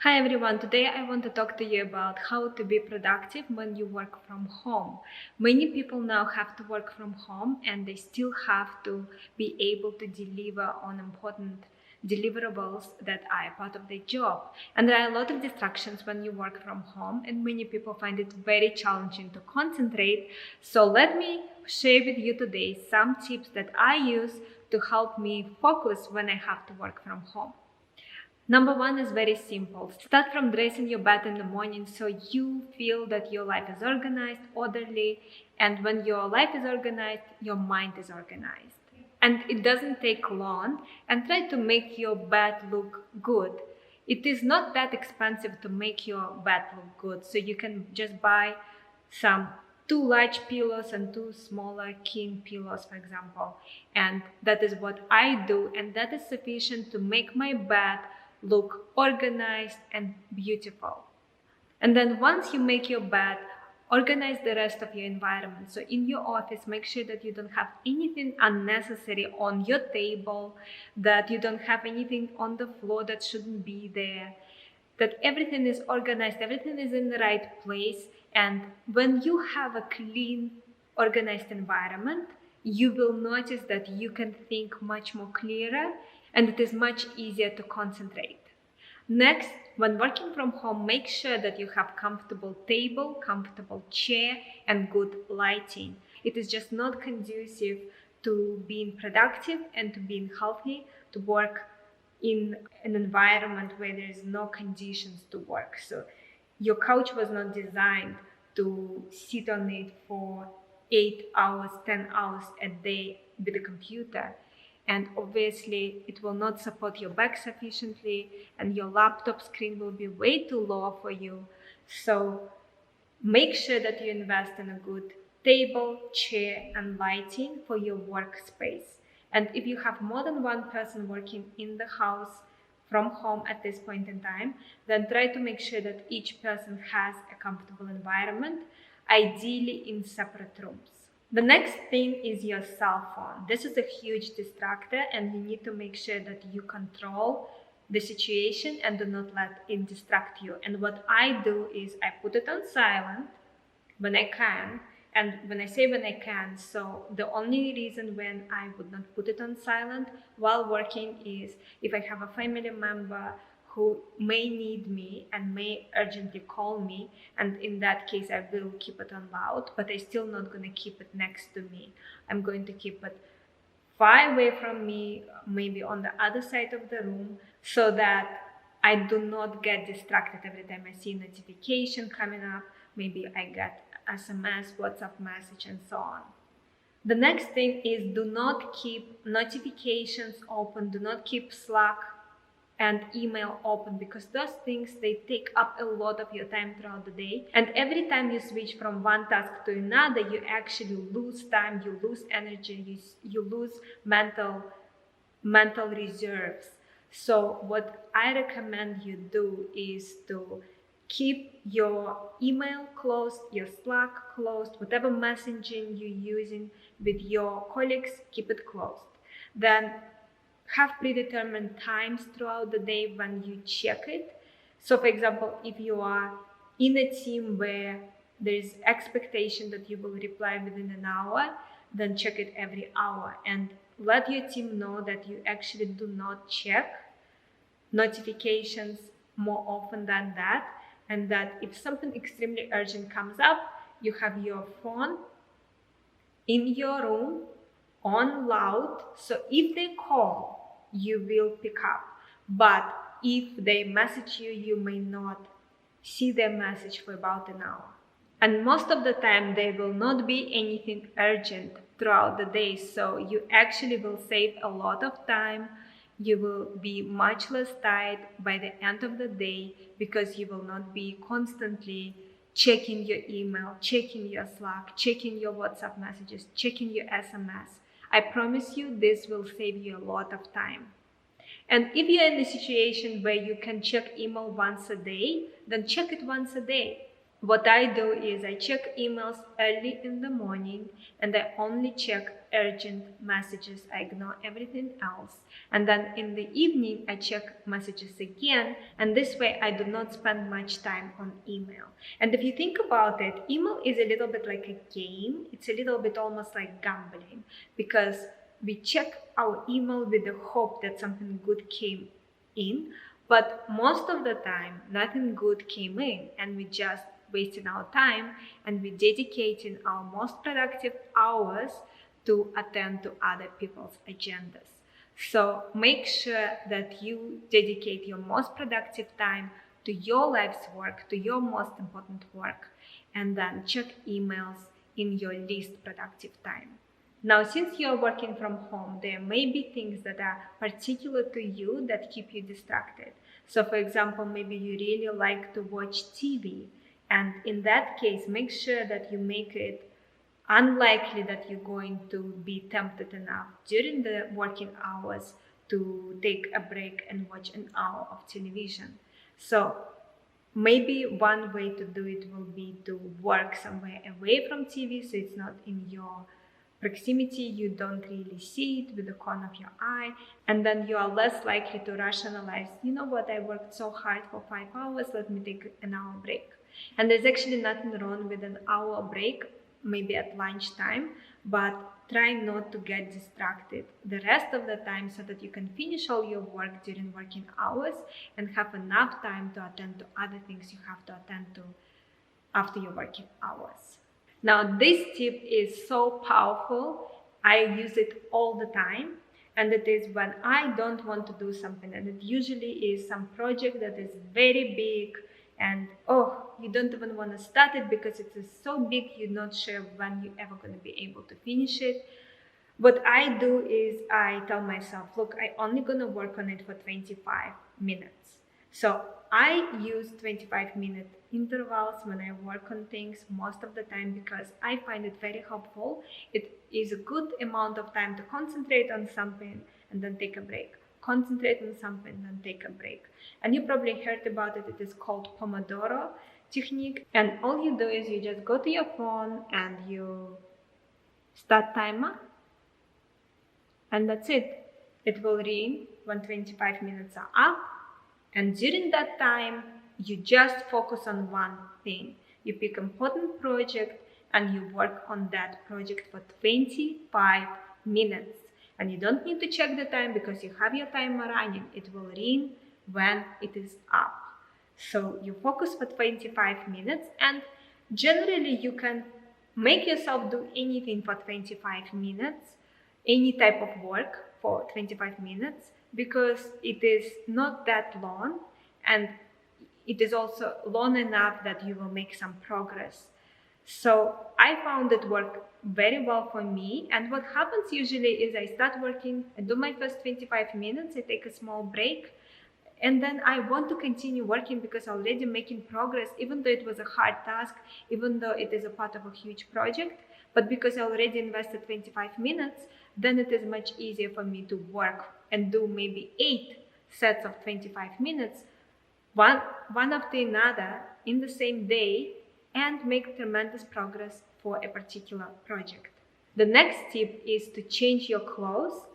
Hi everyone, today I want to talk to you about how to be productive when you work from home. Many people now have to work from home and they still have to be able to deliver on important deliverables that are part of their job. And there are a lot of distractions when you work from home and many people find it very challenging to concentrate. So let me share with you today some tips that I use to help me focus when I have to work from home. Number one is very simple. Start from dressing your bed in the morning so you feel that your life is organized, orderly, and when your life is organized, your mind is organized. And it doesn't take long, and try to make your bed look good. It is not that expensive to make your bed look good, so you can just buy some two large pillows and two smaller king pillows, for example. And that is what I do, and that is sufficient to make my bed look organized and beautiful. And then once you make your bed, organize the rest of your environment. So in your office, make sure that you don't have anything unnecessary on your table, that you don't have anything on the floor that shouldn't be there, that everything is organized, everything is in the right place. And when you have a clean, organized environment, you will notice that you can think much more clearer and it is much easier to concentrate. Next, when working from home, make sure that you have comfortable table, comfortable chair, and good lighting. It is just not conducive to being productive and to being healthy to work in an environment where there is no conditions to work. So your couch was not designed to sit on it for 8 hours, 10 hours a day with a computer. And obviously it will not support your back sufficiently and your laptop screen will be way too low for you. So make sure that you invest in a good table, chair, and lighting for your workspace. And if you have more than one person working in the house from home at this point in time, then try to make sure that each person has a comfortable environment, ideally in separate rooms. The next thing is your cell phone. This is a huge distractor and you need to make sure that you control the situation and do not let it distract you. And what I do is I put it on silent when I can. And when I say when I can, so the only reason when I would not put it on silent while working is if I have a family member who may need me and may urgently call me, and in that case I will keep it on loud, but I'm still not going to keep it next to me. I'm going to keep it far away from me, maybe on the other side of the room, so that I do not get distracted every time I see a notification coming up. Maybe I get SMS, WhatsApp message, and so on. The next thing is do not keep notifications open, do not keep Slack and email open, because those things, they take up a lot of your time throughout the day, and every time you switch from one task to another, you actually lose time, you lose energy, you lose mental reserves. So what I recommend you do is to keep your email closed, your Slack closed, whatever messaging you're using with your colleagues, keep it closed. Then have predetermined times throughout the day when you check it. So for example, if you are in a team where there is expectation that you will reply within an hour, then check it every hour and let your team know that you actually do not check notifications more often than that, and that if something extremely urgent comes up, you have your phone in your room on loud, so if they call, you will pick up. But if they message you, you may not see their message for about an hour. And most of the time, there will not be anything urgent throughout the day, so you actually will save a lot of time. You will be much less tired by the end of the day because you will not be constantly checking your email, checking your Slack, checking your WhatsApp messages, checking your SMS. I promise you this will save you a lot of time. And if you're in a situation where you can check email once a day, then check it once a day. What I do is I check emails early in the morning and I only check urgent messages. I ignore everything else. And then in the evening, I check messages again. And this way, I do not spend much time on email. And if you think about it, email is a little bit like a game. It's a little bit almost like gambling because we check our email with the hope that something good came in. But most of the time, nothing good came in, and we just wasting our time and we dedicating our most productive hours to attend to other people's agendas. So make sure that you dedicate your most productive time to your life's work, to your most important work, and then check emails in your least productive time. Now, since you're working from home, there may be things that are particular to you that keep you distracted. So, for example, maybe you really like to watch TV. And in that case, make sure that you make it unlikely that you're going to be tempted enough during the working hours to take a break and watch an hour of television. So, maybe one way to do it will be to work somewhere away from TV so it's not in your proximity, you don't really see it with the corner of your eye, and then you are less likely to rationalize, you know what, I worked so hard for 5 hours, let me take an hour break. And there's actually nothing wrong with an hour break, maybe at lunchtime, but try not to get distracted the rest of the time so that you can finish all your work during working hours and have enough time to attend to other things you have to attend to after your working hours. Now, this tip is so powerful. I use it all the time. And it is when I don't want to do something. And it usually is some project that is very big. And you don't even want to start it because it is so big, you're not sure when you're ever going to be able to finish it. What I do is I tell myself, look, I'm only going to work on it for 25 minutes. So I use 25-minute intervals when I work on things most of the time because I find it very helpful. It is a good amount of time to concentrate on something and then take a break. Concentrate on something and then take a break. And you probably heard about it. It is called Pomodoro technique. And all you do is you just go to your phone and you start timer. And that's it. It will ring when 25 minutes are up. And during that time, you just focus on one thing. You pick an important project and you work on that project for 25 minutes. And you don't need to check the time because you have your timer running. It will ring when it is up. So you focus for 25 minutes and generally you can make yourself do anything for 25 minutes, any type of work for 25 minutes because it is not that long and it is also long enough that you will make some progress. So I found it worked very well for me. And what happens usually is I start working, I do my first 25 minutes, I take a small break, and then I want to continue working because I'm already making progress, even though it was a hard task, even though it is a part of a huge project. But because I already invested 25 minutes, then it is much easier for me to work and do maybe 8 sets of 25 minutes, one after another in the same day, and make tremendous progress for a particular project. The next tip is to change your clothes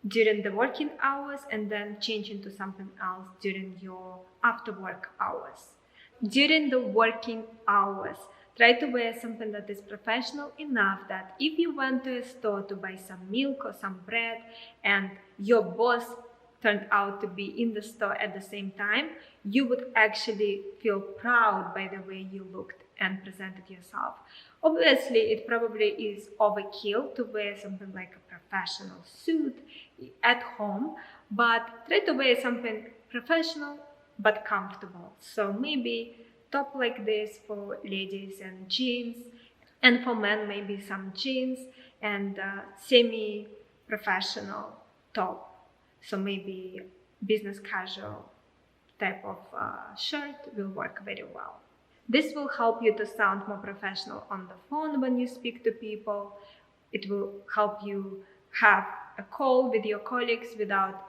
during the working hours and then change into something else during your after work hours. During the working hours, try to wear something that is professional enough that if you went to a store to buy some milk or some bread and your boss turned out to be in the store at the same time, you would actually feel proud by the way you looked and presented yourself. Obviously, it probably is overkill to wear something like a professional suit at home, but try to wear something professional but comfortable. So maybe top like this for ladies and jeans, and for men maybe some jeans and semi-professional top. So maybe business casual type of shirt will work very well. This will help you to sound more professional on the phone when you speak to people. It will help you have a call with your colleagues without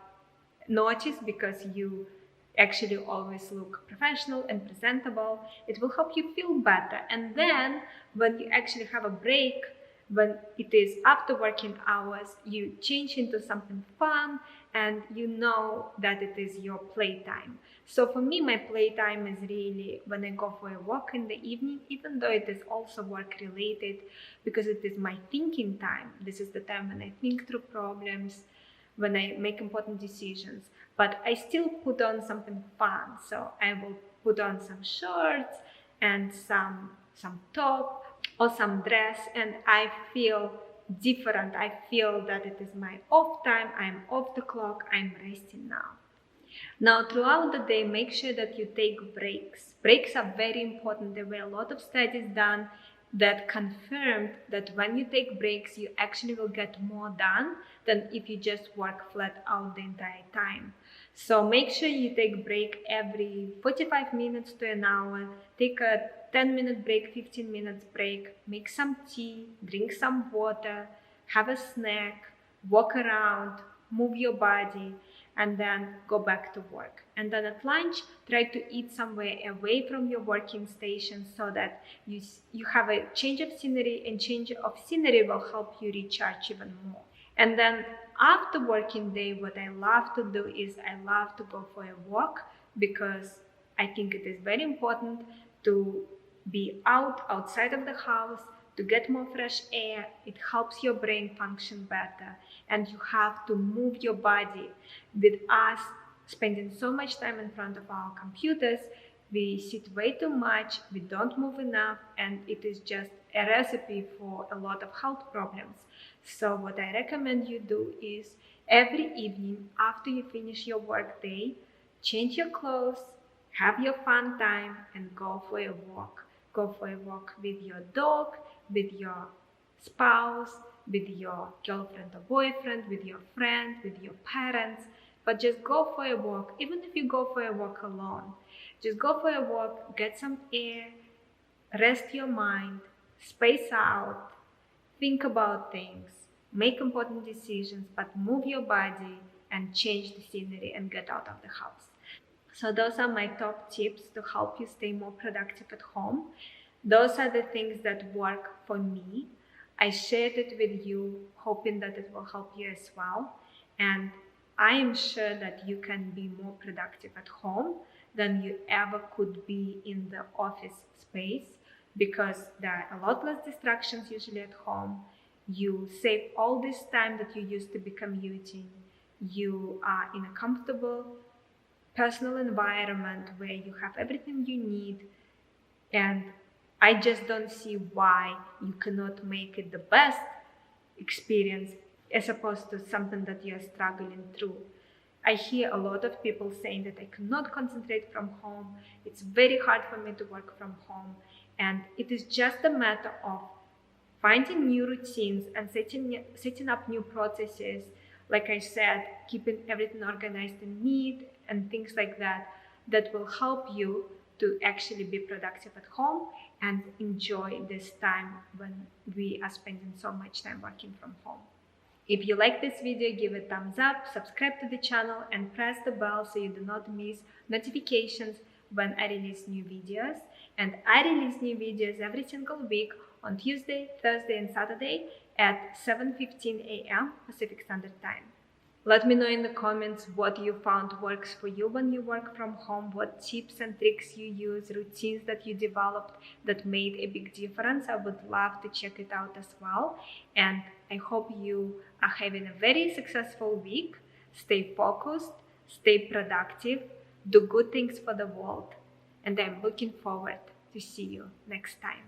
notice because you actually always look professional and presentable. It will help you feel better. And then when you actually have a break, when it is after working hours, you change into something fun and you know that it is your playtime. So for me, my playtime is really when I go for a walk in the evening, even though it is also work related, because it is my thinking time. This is the time when I think through problems, when I make important decisions, but I still put on something fun. So I will put on some shorts and some top or some dress, and I feel different. I feel that it is my off time. I'm off the clock. I'm resting now. Now, throughout the day, make sure that you take breaks. Breaks are very important. There were a lot of studies done that confirmed that when you take breaks, you actually will get more done than if you just work flat out the entire time. So make sure you take break every 45 minutes to an hour. Take a 10-minute break, 15 minutes break, make some tea, drink some water, have a snack, walk around, move your body, and then go back to work. And then at lunch, try to eat somewhere away from your working station so that you have a change of scenery, and change of scenery will help you recharge even more. And then after working day, what I love to do is I love to go for a walk, because I think it is very important to be outside of the house, to get more fresh air. It helps your brain function better, and you have to move your body. With us spending so much time in front of our computers, we sit way too much, we don't move enough, and it is just a recipe for a lot of health problems. So what I recommend you do is every evening after you finish your work day, change your clothes, have your fun time, and go for a walk. Go for a walk with your dog, with your spouse, with your girlfriend or boyfriend, with your friend, with your parents. But just go for a walk. Even if you go for a walk alone, just go for a walk, get some air, rest your mind, space out, think about things, make important decisions, but move your body and change the scenery and get out of the house. So those are my top tips to help you stay more productive at home. Those are the things that work for me. I shared it with you, hoping that it will help you as well. And I am sure that you can be more productive at home than you ever could be in the office space, because there are a lot less distractions usually at home. You save all this time that you used to be commuting. You are in a comfortable personal environment where you have everything you need, and I just don't see why you cannot make it the best experience as opposed to something that you're struggling through. I hear a lot of people saying that I cannot concentrate from home. It's very hard for me to work from home. And it is just a matter of finding new routines and setting up new processes. Like I said, keeping everything organized and neat and things like that, that will help you to actually be productive at home and enjoy this time when we are spending so much time working from home. If you like this video, give it a thumbs up, subscribe to the channel, and press the bell so you do not miss notifications when I release new videos. And I release new videos every single week on Tuesday, Thursday, and Saturday at 7:15 a.m. Pacific Standard Time. Let me know in the comments what you found works for you when you work from home, what tips and tricks you use, routines that you developed that made a big difference. I would love to check it out as well. And I hope you are having a very successful week. Stay focused, stay productive, do good things for the world. And I'm looking forward to see you next time.